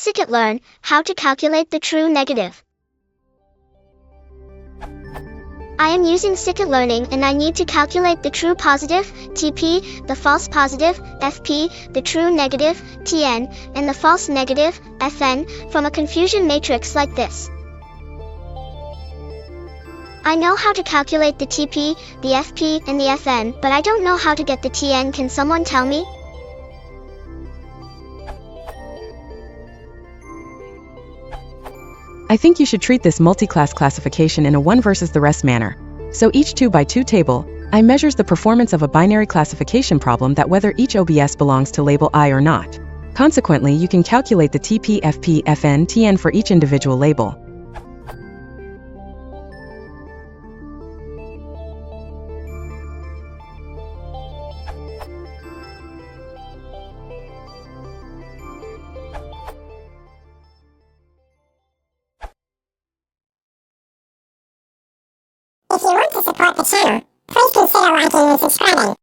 Scikit-learn, how to calculate the true negative. I am using Scikit-learning and I need to calculate the true positive, TP, the false positive, FP, the true negative, TN, and the false negative, FN, from a confusion matrix like this. I know how to calculate the TP, the FP, and the FN, but I don't know how to get the TN. Can someone tell me? I think you should treat this multi-class classification in a one versus the rest manner. So each 2x2 table, I measures the performance of a binary classification problem that whether each OBS belongs to label I or not. Consequently, you can calculate the TP, FP, FN, TN for each individual label. If you want to support the channel, please consider liking and subscribing.